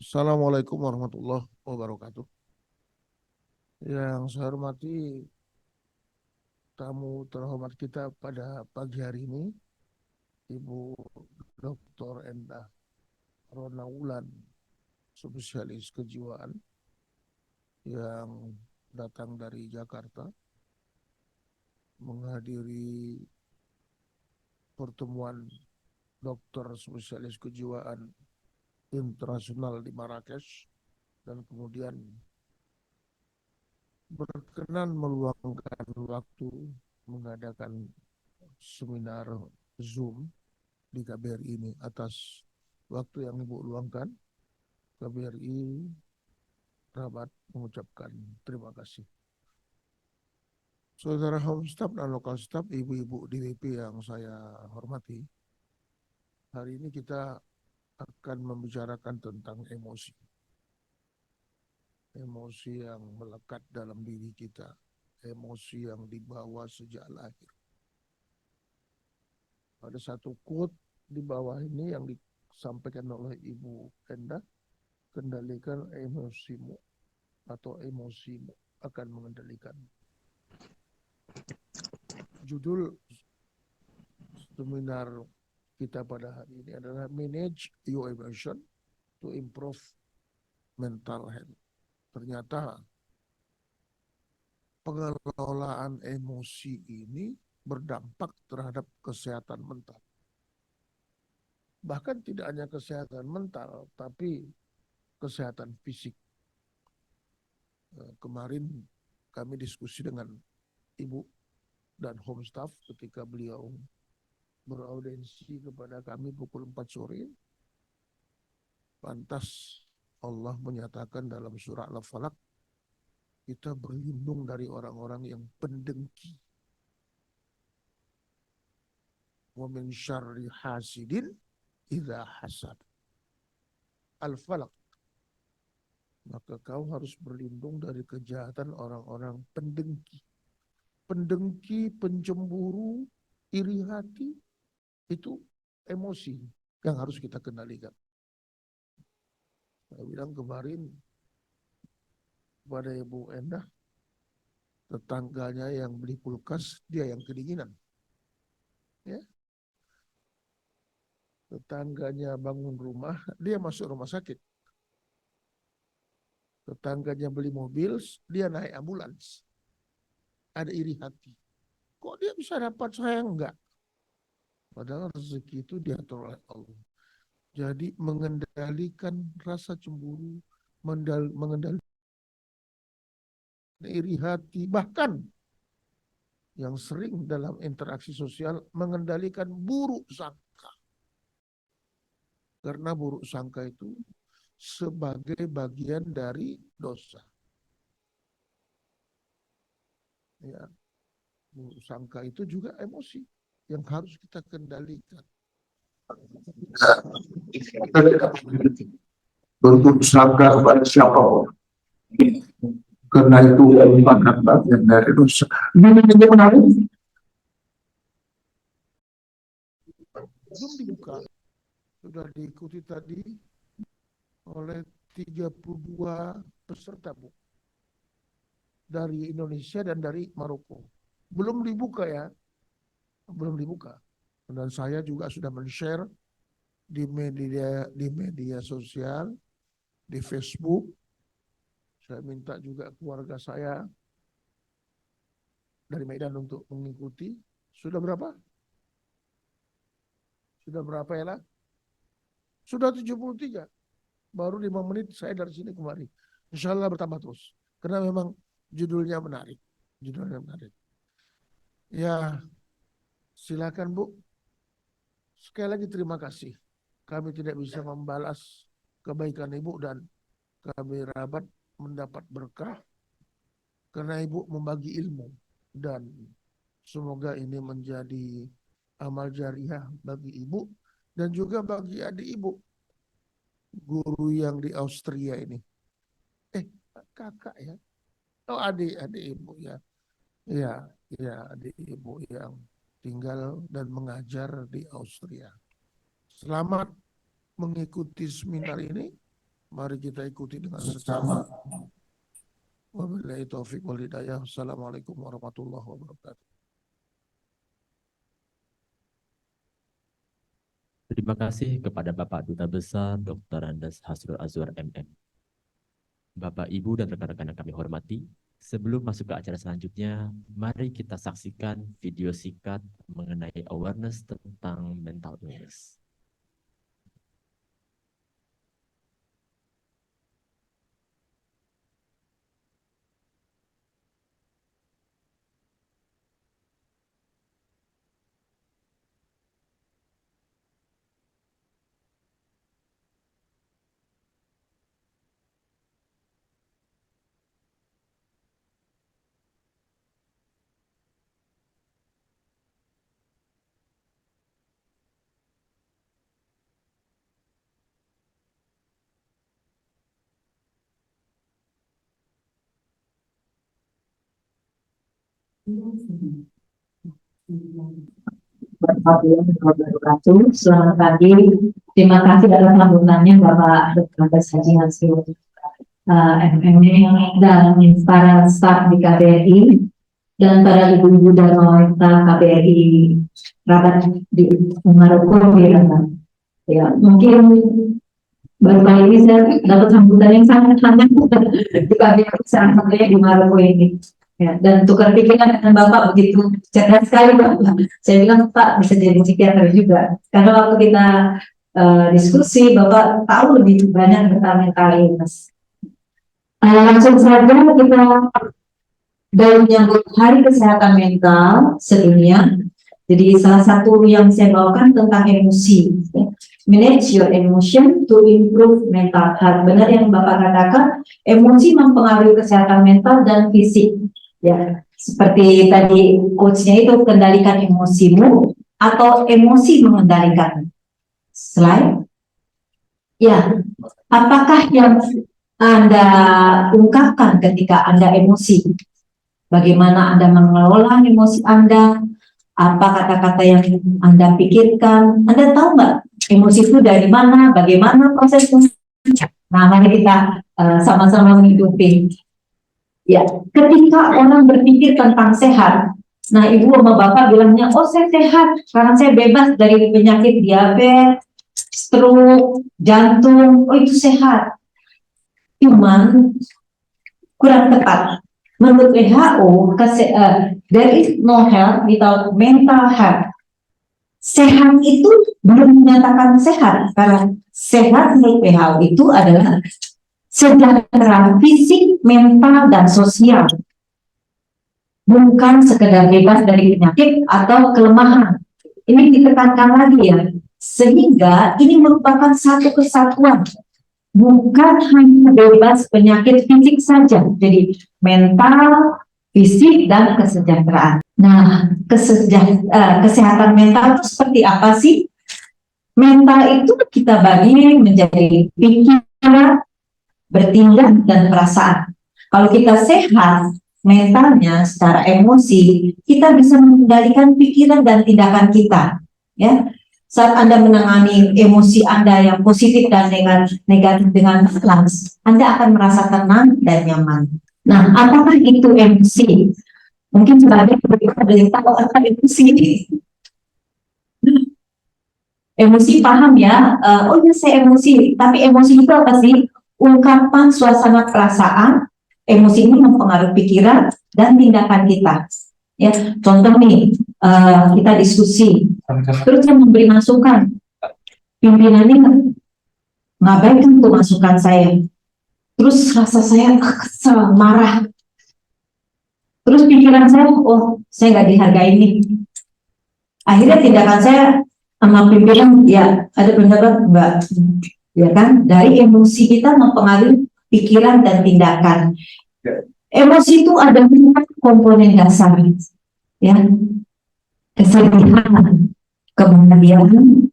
Assalamualaikum warahmatullahi wabarakatuh. Yang saya hormati tamu terhormat kita pada pagi hari ini, Ibu Dr. Endah Rona Wulan, spesialis kejiwaan yang datang dari Jakarta menghadiri pertemuan dokter spesialis kejiwaan internasional di Marrakesh dan kemudian berkenan meluangkan waktu mengadakan seminar Zoom di KBRI ini. Atas waktu yang Ibu luangkan, KBRI Rabat mengucapkan terima kasih. Saudara home staff dan lokal staff, ibu-ibu DWP yang saya hormati, hari ini kita akan membicarakan tentang emosi. Emosi yang melekat dalam diri kita, emosi yang dibawa sejak lahir. Ada satu quote di bawah ini yang disampaikan oleh Ibu Endah, kendalikan emosimu atau emosimu akan mengendalikan. Judul seminar kita pada hari ini adalah Manage Your Emotion to Improve Mental Health. Ternyata pengelolaan emosi ini berdampak terhadap kesehatan mental. Bahkan tidak hanya kesehatan mental, tapi kesehatan fisik. Kemarin kami diskusi dengan Ibu dan home staff ketika beliau beraudensi kepada kami pukul 4 sore. Pantas Allah menyatakan dalam surah Al-Falaq, kita berlindung dari orang-orang yang pendengki. Wa min syarri hasidin idza hasad. Al-Falaq. Maka kau harus berlindung dari kejahatan orang-orang pendengki. Pendengki, pencemburu, iri hati, itu emosi yang harus kita kendalikan. Saya bilang kemarin kepada Ibu Endah, tetangganya yang beli kulkas, dia yang kedinginan. Ya. Tetangganya bangun rumah, dia masuk rumah sakit. Tetangganya beli mobil, dia naik ambulans. Ada iri hati. Kok dia bisa dapat, saya enggak? Padahal rezeki itu diatur oleh Allah. Jadi mengendalikan rasa cemburu, mengendalikan iri hati, bahkan yang sering dalam interaksi sosial mengendalikan buruk sangka. Karena buruk sangka itu sebagai bagian dari dosa. Ya, buruk sangka itu juga emosi yang harus kita kendalikan. Bentuk sangka kepada siapapun, karena itu merupakan bagian dari dosa. Ini menarik. Belum dibuka, sudah diikuti tadi oleh 32 peserta, Bu, dari Indonesia dan dari Maroko. Belum dibuka ya, belum dibuka. Dan saya juga sudah men-share di media sosial, di Facebook. Saya minta juga keluarga saya dari Medan untuk mengikuti. Sudah berapa? Sudah berapa ya lah? Sudah 73. Baru 5 menit saya dari sini kemari. Insya Allah bertambah terus. Karena memang judulnya menarik. Judulnya menarik. Ya, silakan Bu. Sekali lagi terima kasih. Kami tidak bisa membalas kebaikan Ibu dan kami Rabat mendapat berkah karena Ibu membagi ilmu. Dan semoga ini menjadi amal jariah bagi Ibu dan juga bagi adik Ibu, guru yang di Austria ini. Kakak ya? Oh, adik Ibu ya. Iya, iya, adik Ibu yang tinggal dan mengajar di Austria. Selamat mengikuti seminar ini Mari kita ikuti dengan seksama. Wabillahi taufiq wal hidayah. Assalamualaikum warahmatullahi wabarakatuh. Terima kasih kepada Bapak Duta Besar Dr. Andes Hasrul Azwar MM. Bapak, Ibu, dan rekan-rekan yang kami hormati, sebelum masuk ke acara selanjutnya, mari kita saksikan video singkat mengenai awareness tentang mental illness. Warahmatullahi wabarakatuh. Selamat pagi. Terima kasih atas sambutannya Bapak Dr. Andes Haji Hasrul MM dan para staf di KBRI dan para ibu-ibu dan wanita KBRI rabat di Maroko ya, mungkin baru kali ini saya dapat sambutan yang sangat hangat di KBRI sangat di Maroko ini. Ya, dan tukar pikiran dengan Bapak begitu cerdas sekali Bapak. Saya bilang Pak bisa jadi psikiater juga. Karena waktu kita diskusi Bapak tahu lebih banyak tentang mental illness. Langsung saja kita dari menyambut Hari Kesehatan Mental Sedunia. Jadi salah satu yang saya bawakan tentang emosi. Manage your emotion to improve mental health. Benar yang Bapak katakan, emosi mempengaruhi kesehatan mental dan fisik. Ya, seperti tadi quotes-nya itu, kendalikan emosimu atau emosi mengendalikan. Slide. Ya, apakah yang Anda ungkapkan ketika Anda emosi? Bagaimana Anda mengelola emosi Anda? Apa kata-kata yang Anda pikirkan? Anda tahu nggak emosi itu dari mana? Bagaimana prosesnya? Nah, mari kita sama-sama mengikuti. Ya, ketika orang berpikir tentang sehat, nah ibu sama bapak bilangnya, oh saya sehat karena saya bebas dari penyakit diabetes, stroke, jantung, oh itu sehat. Cuman kurang tepat. Menurut WHO, there is no health without mental health. Sehat itu belum dinyatakan sehat, karena sehat menurut WHO itu adalah sejahtera fisik, mental, dan sosial. Bukan sekedar bebas dari penyakit atau kelemahan. Ini ditekankan lagi ya. Sehingga ini merupakan satu kesatuan. Bukan hanya bebas penyakit fisik saja. Jadi mental, fisik, dan kesejahteraan. Nah, kesehatan mental itu seperti apa sih? Mental itu kita bagi menjadi pikiran, bertindak, dan perasaan. Kalau kita sehat mentalnya secara emosi, kita bisa mengendalikan pikiran dan tindakan kita. Ya, saat Anda menangani emosi Anda yang positif dan negatif dengan balance, Anda akan merasa tenang dan nyaman. Nah, apakah itu emosi? Mungkin sebagai kita boleh tahu apa emosi ini. Emosi paham ya? Oh ya saya emosi, tapi emosi itu apa sih? Ungkapan suasana perasaan, emosi ini mempengaruhi pikiran dan tindakan kita. Ya, contoh nih, kita diskusi, terus yang memberi masukan, pimpinan ini ngabaikan tuh masukan saya, terus rasa saya kesel, marah, terus pikiran saya, oh saya nggak dihargai ini. Akhirnya tindakan saya sama pimpinan, ya ada pendapat enggak. Ya kan, dari emosi kita mempengaruhi pikiran dan tindakan. Emosi itu ada 5 komponen dasar, ya, kesedihan, kebahagiaan,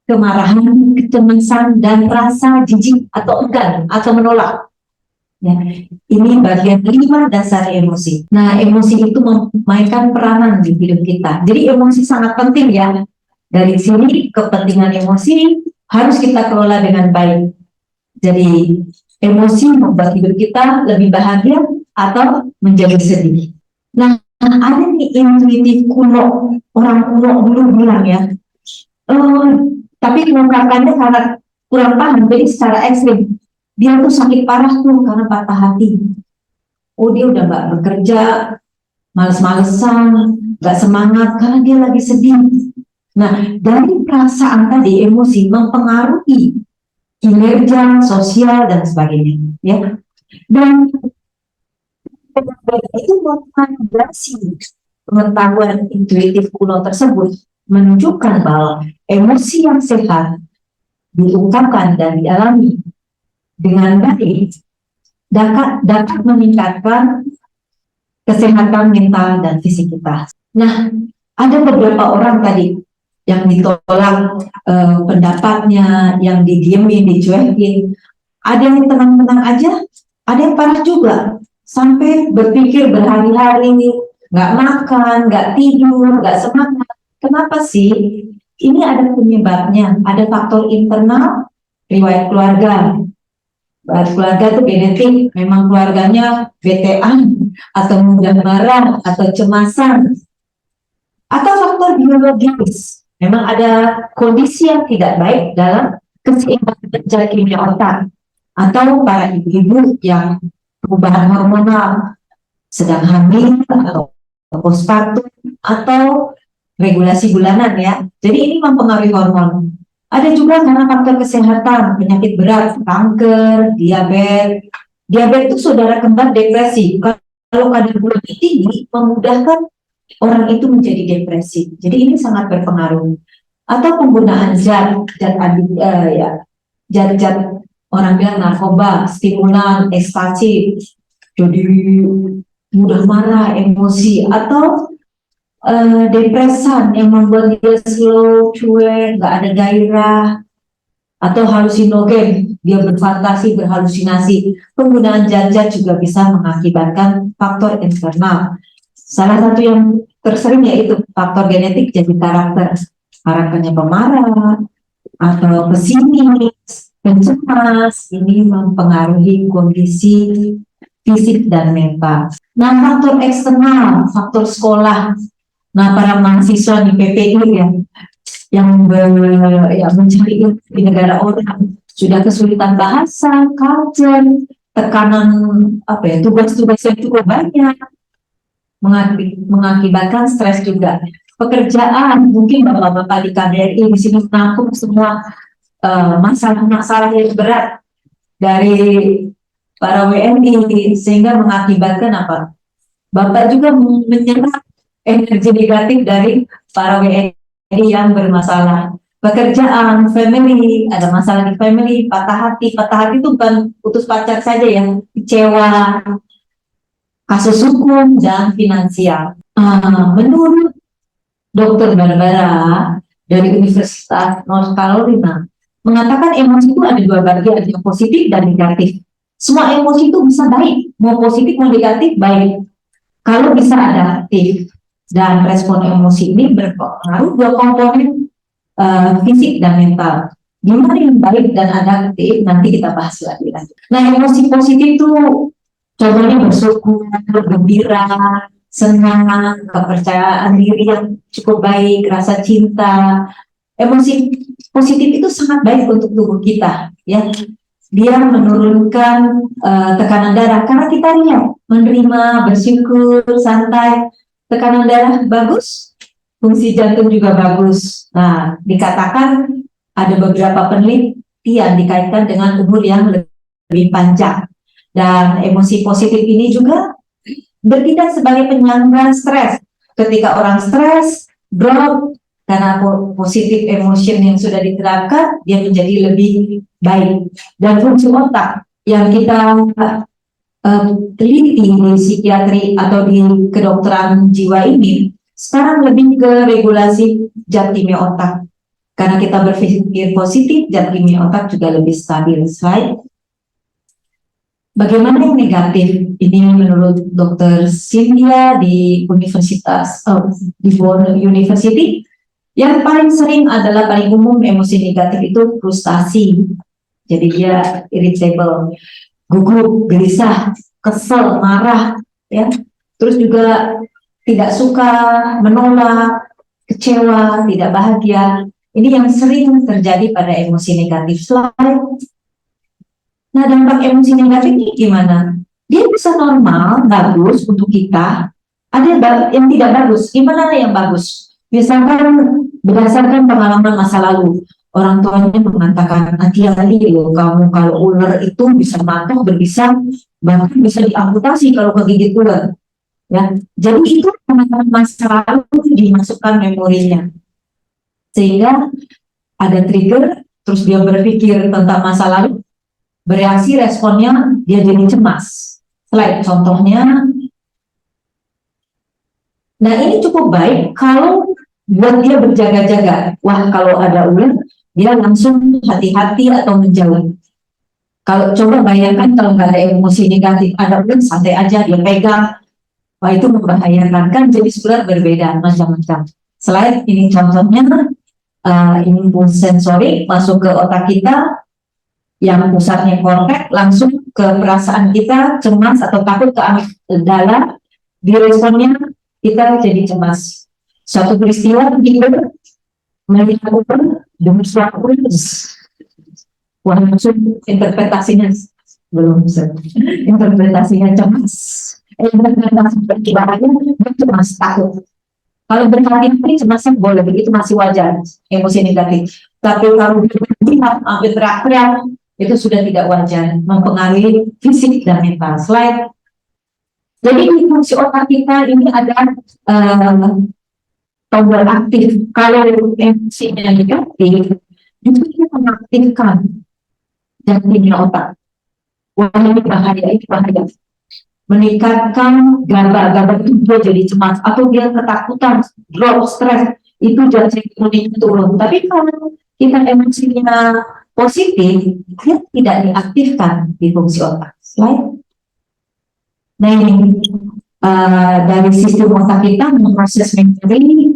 kemarahan, kecemasan, dan rasa jijik atau enggan atau menolak. Ya, ini bagian 5 dasar emosi. Nah, emosi itu memainkan peranan di hidup kita. Jadi emosi sangat penting ya. Dari sini kepentingan emosi harus kita kelola dengan baik. Jadi emosi membuat hidup kita lebih bahagia atau menjadi sedih. Nah, ada nih intuitif kuno, orang kuno dulu bilang ya, tapi mengungkapkannya karena kurang paham, jadi secara ekstrim. Dia tuh sakit parah tuh karena patah hati. Oh, dia udah nggak bekerja, males-malesan, nggak semangat karena dia lagi sedih. Nah, dari perasaan tadi, emosi mempengaruhi kinerja, sosial, dan sebagainya. Ya. Dan itu mengandasi pengetahuan intuitif kuno tersebut menunjukkan bahwa emosi yang sehat diungkapkan dan dialami dengan baik dapat meningkatkan kesehatan mental dan fisik kita. Nah, ada beberapa orang tadi yang ditolak pendapatnya, yang didiemin, dicuekin. Ada yang tenang-tenang aja, ada yang parah juga. Sampai berpikir berhari-hari, nggak makan, nggak tidur, nggak semangat. Kenapa sih? Ini ada penyebabnya. Ada faktor internal, riwayat keluarga. Keluarga itu genetik, memang keluarganya betean, atau mudah marah, atau cemasan. Atau faktor biologis, memang ada kondisi yang tidak baik dalam keseimbangan zat kimia otak, atau para ibu-ibu yang perubahan hormonal sedang hamil atau postpartum atau regulasi bulanan ya. Jadi ini mempengaruhi hormon. Ada juga karena faktor kesehatan, penyakit berat, kanker, diabetes. Diabetes itu saudara kembar depresi. Kalau kadar gula tinggi memudahkan orang itu menjadi depresi. Jadi ini sangat berpengaruh. Atau penggunaan zat orang bilang narkoba, stimulan, ekstasi, jadi mudah marah, emosi, atau depresan yang membuat dia slow, cuek, nggak ada gairah, atau halusinogen, dia berfantasi, berhalusinasi. Penggunaan zat-zat juga bisa mengakibatkan faktor internal. Salah satu yang tersering yaitu faktor genetik, jadi karakternya pemarah atau pesimis, pencemas. Ini mempengaruhi kondisi fisik dan mental. Nah, faktor eksternal, faktor sekolah. Nah, para mahasiswa di PPI yang mencari ilmu di negara orang sudah kesulitan bahasa, culture, tekanan tugas-tugas yang cukup banyak, mengakibatkan stres juga. Pekerjaan, mungkin bapak-bapak di KBRI di sini menampung semua masalah-masalah yang berat dari para WNI, sehingga mengakibatkan apa? Bapak juga menyerap energi negatif dari para WNI yang bermasalah. Pekerjaan, family, ada masalah di family, patah hati itu bukan putus pacar saja yang kecewa, kasus hukum dan finansial. Menurut Dr. Barbara dari Universitas North Carolina mengatakan emosi itu ada dua bagian, ada yang positif dan negatif. Semua emosi itu bisa baik, mau positif mau negatif baik. Kalau bisa adaptif. Dan respon emosi ini berpengaruh dua komponen fisik dan mental. Gimana yang baik dan adaptif nanti kita bahas lagi. Nah, emosi positif itu contohnya bersyukur, gembira, senang, kepercayaan diri yang cukup baik, rasa cinta. Emosi positif itu sangat baik untuk tubuh kita, ya. Dia menurunkan tekanan darah karena kita lihat, menerima, bersyukur, santai. Tekanan darah bagus, fungsi jantung juga bagus. Nah, dikatakan ada beberapa penelitian dikaitkan dengan umur yang lebih panjang. Dan emosi positif ini juga bertindak sebagai penyangga stres. Ketika orang stres, drop, karena positif emotion yang sudah diterapkan, dia menjadi lebih baik. Dan fungsi otak yang kita teliti di psikiatri atau di kedokteran jiwa ini sekarang lebih ke regulasi zat kimia otak. Karena kita berpikir positif, zat kimia otak juga lebih stabil. Right? Bagaimana yang negatif? Ini menurut Dr. Cynthia di Universitas di Bonn University, yang paling sering adalah paling umum emosi negatif itu frustasi. jadi dia irritable, gugup, gelisah, kesel, marah, ya. Terus juga tidak suka, menolak, kecewa, tidak bahagia. Ini yang sering terjadi pada emosi negatif. Nah, dampak emosi negatif ini gimana? Dia bisa normal, bagus untuk kita. Ada yang tidak bagus. Gimana yang bagus? Misalkan berdasarkan pengalaman masa lalu, orang tuanya mengatakan, hati-hati loh, kamu kalau ular itu bisa mati, berbisa, bahkan bisa diamputasi kalau kegigit ular. Ya, jadi itu pengalaman masa lalu dimasukkan memorinya, sehingga ada trigger, terus dia berpikir tentang masa lalu, bereaksi, responnya dia jadi cemas. Slide contohnya. Nah, ini cukup baik kalau buat dia berjaga-jaga. Wah, kalau ada ular, dia langsung hati-hati atau menjauh. Kalau coba bayangkan kalau nggak ada emosi negatif, ada ular santai aja, dia pegang. Wah, itu membahayakan. Kan jenis ular berbeda, macam-macam. Slide ini contohnya, impuls sensorik masuk ke otak kita, yang pusatnya korteks langsung ke perasaan kita, cemas atau takut ke amigdala, di responnya kita jadi cemas. Suatu peristiwa kita melihat demi suatu wah, langsung interpretasinya belum interpretasinya cemas, interpretasi perkiraannya cemas, takut. Kalau berhari-hari cemasnya boleh, itu masih wajar, emosi negatif. Tapi kalau berlebihan sampai teriak-teriak, itu sudah tidak wajar, mempengaruhi fisik dan mental. Slide. Jadi fungsi otak kita ini ada tombol aktif. Kalau emosinya negatif, justru mengaktifkan jantungnya otak. Wah, ini bahaya. Meningkatkan GABA itu dia jadi cemas, atau dia ketakutan, drop, stres, itu jantung imunnya turun. Tapi kalau kita emosinya positif, dia tidak diaktifkan di fungsi otak. Slide. Nah, ini dari sistem otak kita memproses memori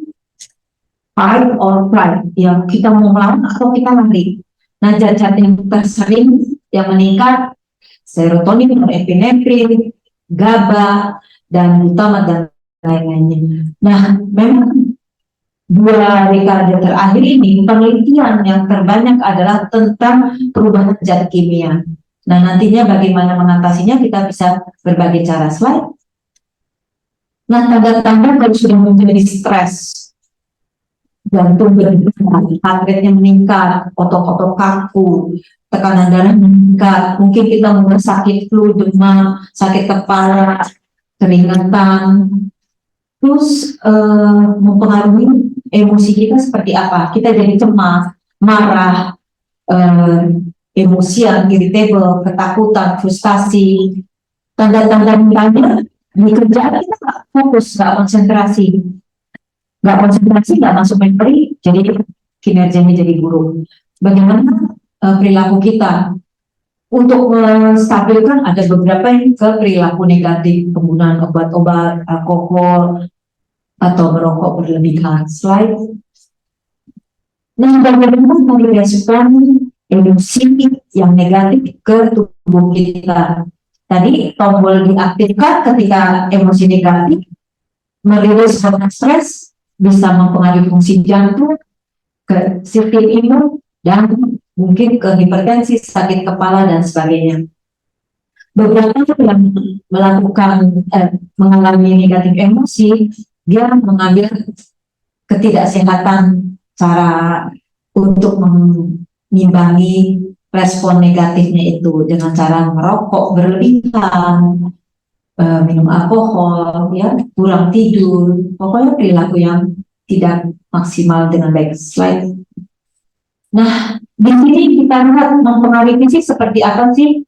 fight or flight, yang kita mau melawan atau kita lari. Nah, zat-zat yang tersering yang meningkat, serotonin, norepinefrin, GABA, dan glutamat, dan lain-lainnya. Nah, memang 2 dekade terakhir ini penelitian yang terbanyak adalah tentang perubahan zat kimia. Nah, nantinya bagaimana mengatasinya kita bisa berbagai cara. Slide. Nah, tanda-tanda kalau sudah menjadi stres, jantung berdebar, heart rate-nya meningkat, otot-otot kaku, tekanan darah meningkat, mungkin kita mulai sakit flu, demam, sakit kepala, keringatan, terus mempengaruhi emosi kita seperti apa? Kita jadi cemas, marah, emosian, irritable, ketakutan, frustasi. Tanda-tanda misalnya di kerjaan kita nggak fokus, nggak konsentrasi, nggak masuk memori, jadi kinerjanya jadi buruk. Bagaimana perilaku kita? Untuk menstabilkan ada beberapa yang ke perilaku negatif, penggunaan obat-obat, alkohol, atau merokok berlebihan. Slide. Nah, bagaimana memasukkan emosi yang negatif ke tubuh kita? Tadi tombol diaktifkan ketika emosi negatif, merilis hormon stres, bisa mempengaruhi fungsi jantung, ke sistem imun, dan mungkin ke hipertensi, sakit kepala, dan sebagainya. Beberapa yang melakukan mengalami negatif emosi, dia mengambil ketidaksehatan cara untuk mengimbangi respon negatifnya itu dengan cara merokok berlebihan, minum alkohol, ya, kurang tidur, pokoknya perilaku yang tidak maksimal dengan baik. Slide. Nah, di sini kita lihat mempengaruhi fisik seperti apa sih?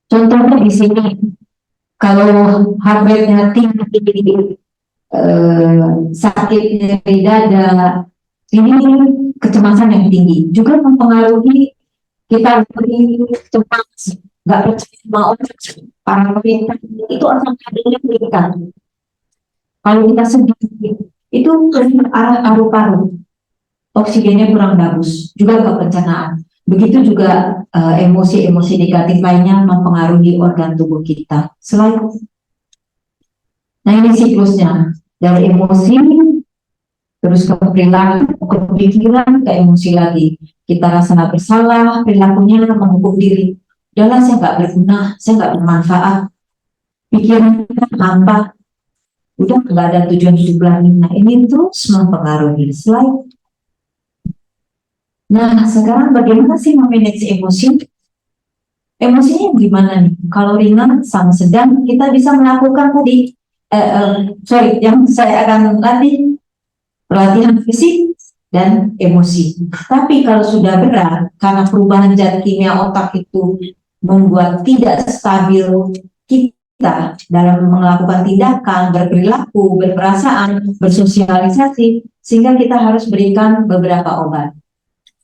Contohnya di sini, kalau heart rate-nya tinggi, sakit nyeri dada, ini kecemasan yang tinggi, juga mempengaruhi kita lebih cemas, nggak percaya sama orang, para pemerintah itu asam lambungnya meningkat. Kalau kita sedih, itu ke arah paru-paru, oksigennya kurang bagus, juga ke pencernaan. Begitu juga emosi-emosi negatif lainnya mempengaruhi organ tubuh kita. Nah, ini siklusnya dari emosi terus ke perilaku, ke pikiran, ke emosi lagi. Kita rasa nggak bersalah, perilakunya menghukum diri. Udahlah, saya nggak berguna, saya nggak bermanfaat. Pikiran hampa, udah nggak ada tujuan hidup lagi. Nah, ini terus mempengaruhi. Nah, sekarang bagaimana sih memanage emosi? Emosinya gimana nih? Kalau ringan sama sedang, kita bisa melakukan tadi, yang saya akan latih, pelatihan fisik dan emosi. Tapi kalau sudah berat, karena perubahan zat kimia otak itu membuat tidak stabil kita dalam melakukan tindakan, berperilaku, berperasaan, bersosialisasi, sehingga kita harus berikan beberapa obat.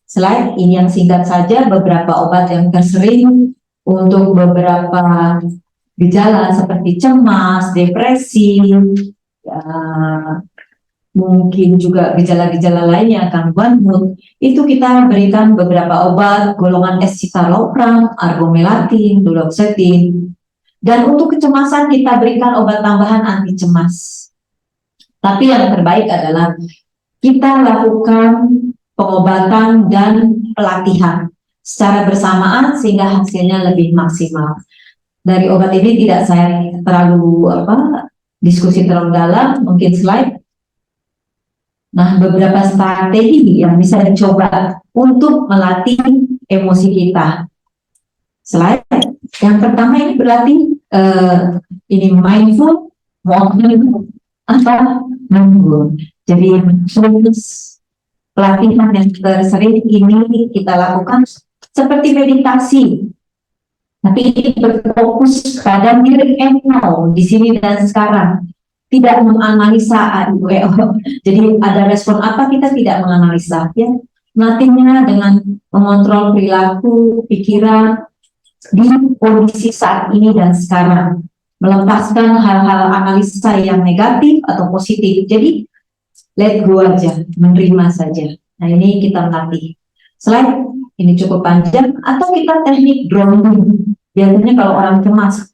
Slide ini yang singkat saja, beberapa obat yang tersering untuk beberapa gejala seperti cemas, depresi, mungkin juga gejala-gejala lainnya, gangguan mood, itu kita berikan beberapa obat golongan escitalopram, argomelatin, duloxetin, dan untuk kecemasan kita berikan obat tambahan anti cemas. Tapi yang terbaik adalah kita lakukan pengobatan dan pelatihan secara bersamaan sehingga hasilnya lebih maksimal. Dari obat ini tidak saya terlalu diskusi terlalu dalam, mungkin slide. Nah, beberapa strategi yang bisa dicoba untuk melatih emosi kita. Slide. Yang pertama ini berarti ini mindful, mindful. Jadi pelatihan yang tersering ini kita lakukan seperti meditasi, tapi ini berfokus pada here and now, di sini dan sekarang, tidak menganalisa. Jadi ada respon apa, kita tidak menganalisa, ya. Melatihnya dengan mengontrol perilaku, pikiran di kondisi saat ini dan sekarang, melepaskan hal-hal analisa yang negatif atau positif. Jadi let go aja, menerima saja. Nah, ini kita melatih. Slide ini cukup panjang, atau kita teknik grounding. Biasanya kalau orang cemas,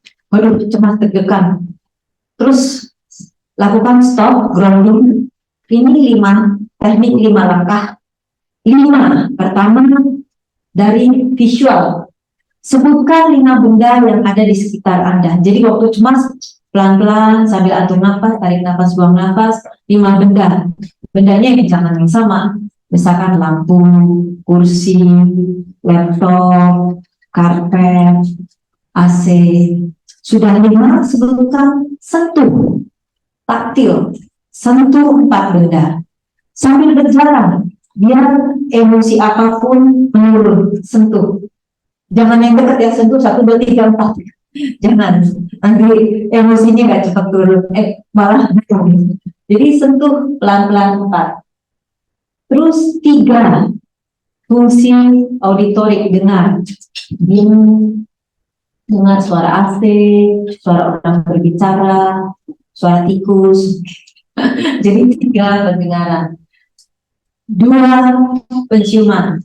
cemas tertekan, terus lakukan stop, grounding. Ini teknik 5 langkah. 5, pertama dari visual. Sebutkan 5 benda yang ada di sekitar Anda. Jadi waktu cemas, pelan-pelan sambil atur nafas, tarik nafas, buang nafas, 5 benda. Bendanya jangan yang sama. Misalkan lampu, kursi, laptop, karpet, AC. Sudah 5, sebutkan sentuh, taktil, sentuh 4 benda. Sambil berjalan, biar emosi apapun menurun, sentuh. Jangan yang dekat ya, sentuh 1, 2, 3, 4. Jangan, nanti emosinya nggak cepat turun, malah turun. Jadi sentuh pelan-pelan 4. Terus 3, fungsi auditorik, dengar. Dengar suara AC, suara orang berbicara, suara tikus. Jadi 3, pendengaran. 2, penciuman.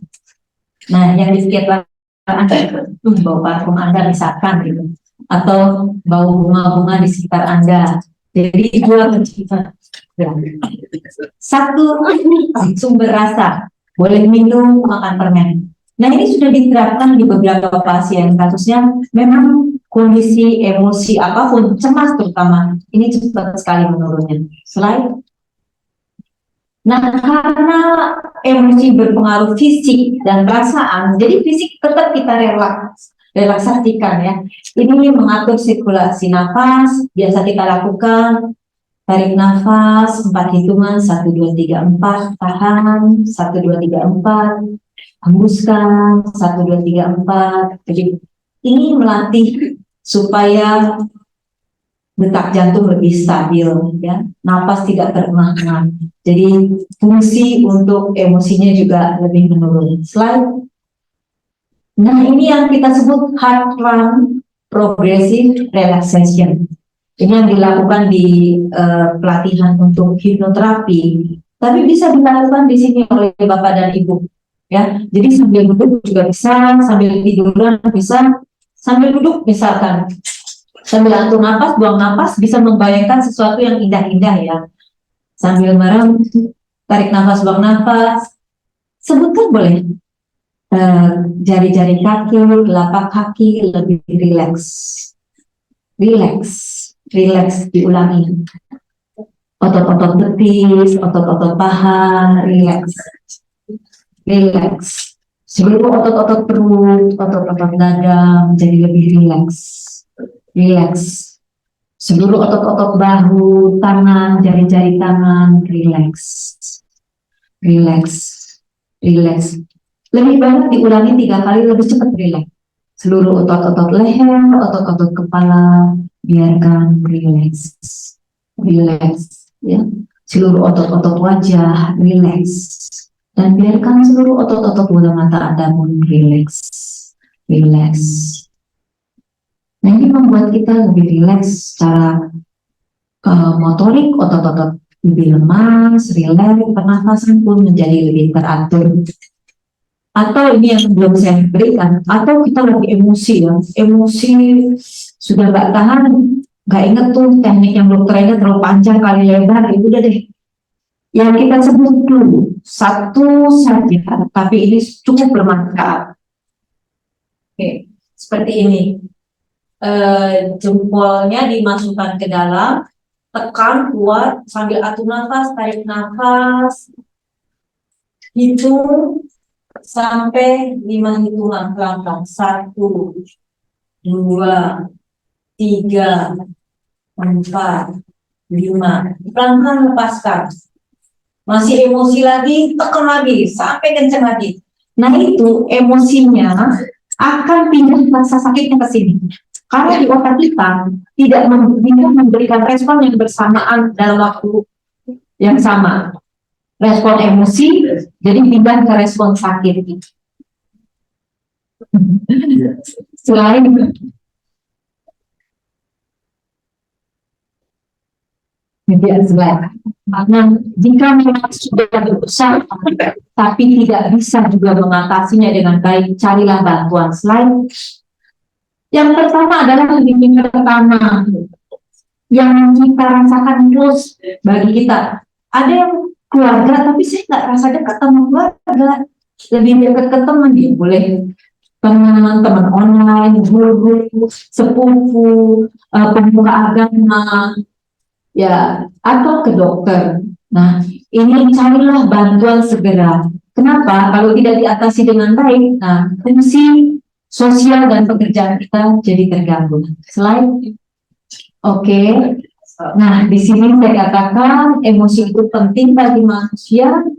Nah, yang di sekitar Anda, bau parfum Anda misalkan gitu, atau bau bunga-bunga di sekitar Anda. Jadi 2, penciuman. 1, sumber rasa, boleh minum, makan permen. Nah, ini sudah diterapkan di beberapa pasien, kasusnya memang kondisi emosi apapun, cemas terutama, ini cepat sekali menurunnya. Slide. Nah, karena emosi berpengaruh fisik dan perasaan, jadi fisik tetap kita relaksasikan ya. Ini mengatur sirkulasi nafas, biasa kita lakukan. Tarik nafas 4 hitungan, 1, 2, 3, 4, tahan 1, 2, 3, 4, hembuskan 1, 2, 3, 4. Jadi ini melatih supaya detak jantung lebih stabil, ya, napas tidak terengah-engah. Jadi fungsi untuk emosinya juga lebih menurun. Slide. Nah, ini yang kita sebut heart rate progressive relaxation. Ini yang dilakukan di pelatihan untuk hipnoterapi, tapi bisa dilakukan di sini oleh Bapak dan Ibu. Ya, jadi sambil duduk juga bisa, sambil tiduran bisa, sambil duduk misalkan, sambil atur nafas, buang nafas, bisa membayangkan sesuatu yang indah-indah ya. Sambil merem, tarik nafas, buang nafas. Sebutkan boleh jari-jari kaki, telapak kaki lebih rileks. Rileks, diulangi. Otot-otot betis, otot-otot paha, rileks. Seluruh otot-otot perut, otot-otot dada menjadi lebih rileks. Seluruh otot-otot bahu, tangan, jari-jari tangan, rileks. Lebih banyak diulangi 3 kali, lebih cepat rileks. Seluruh otot-otot leher, otot-otot kepala, biarkan rileks. Ya. Seluruh otot-otot wajah, rileks. Dan biarkan seluruh otot-otot bola mata Anda pun rileks. Nah, ini membuat kita lebih rileks secara motorik, otot-otot lebih lemas, rileks, pernafasan pun menjadi lebih teratur. Atau ini yang belum saya berikan, atau kita lagi emosi ya, emosi sudah nggak tahan, nggak inget tuh teknik yang dokternya terlalu panjang kali lebar, ya udah deh. Yang kita sebut dulu satu saja, tapi ini cukup bermanfaat. Oke, seperti ini. Jempolnya dimasukkan ke dalam, tekan kuat sambil atur nafas, tarik nafas, hitung sampai 5 hitungan pelan-pelan. 1, 2, 3, 4, 5. Pelan-pelan lepaskan. Masih emosi lagi, tekan lagi, sampai kencang lagi. Nah itu emosinya akan pindah rasa sakitnya ke sini. Karena di otak kita tidak memberikan respon yang bersamaan dalam waktu yang sama. Respon emosi, jadi pindah ke respon sakit. Selain Nah, jika memang sudah berusaha tapi tidak bisa juga mengatasinya dengan baik, carilah bantuan selain. Yang pertama adalah lini pertama yang kita rasakan terus bagi kita. Ada yang keluarga tapi saya nggak rasa dekat sama keluarga, lebih dekat ke teman, dia boleh teman online, guru, sepupu, pemuka agama, ya, atau ke dokter. Nah, ini carilah bantuan segera. Kenapa? Kalau tidak diatasi dengan baik, nah, fungsi sosial dan pekerjaan kita jadi terganggu. Selain, oke. Nah, di sini saya katakan emosi itu penting bagi manusia,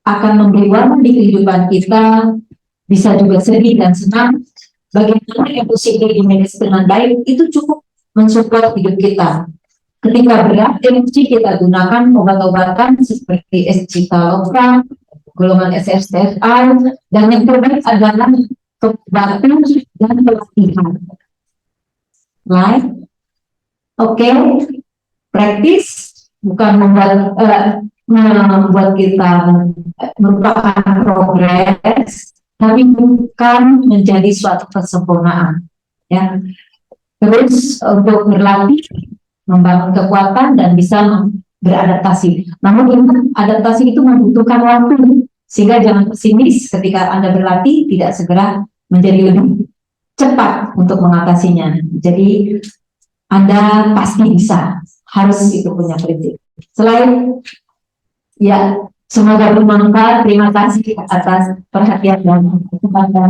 akan memberi warna di kehidupan kita, bisa juga sedih dan senang. Bagaimana emosi ini dimanage dengan baik, itu cukup mensupport hidup kita. Ketika berat emosi, kita gunakan obat-obatan seperti escitalopram, golongan SSRI, dan yang terbaik adalah pengobatan dan pelatihan. Oke, praktis bukan membuat kita merupakan progres, tapi bukan menjadi suatu kesempurnaan. Ya, terus untuk berlatih, membangun kekuatan dan bisa beradaptasi. Namun ingat, adaptasi itu membutuhkan waktu, sehingga jangan pesimis ketika Anda berlatih tidak segera menjadi lebih cepat untuk mengatasinya. Jadi Anda pasti bisa, harus itu punya prinsip. Selain, ya, semoga bermanfaat. Terima kasih atas perhatian dan kesempatan.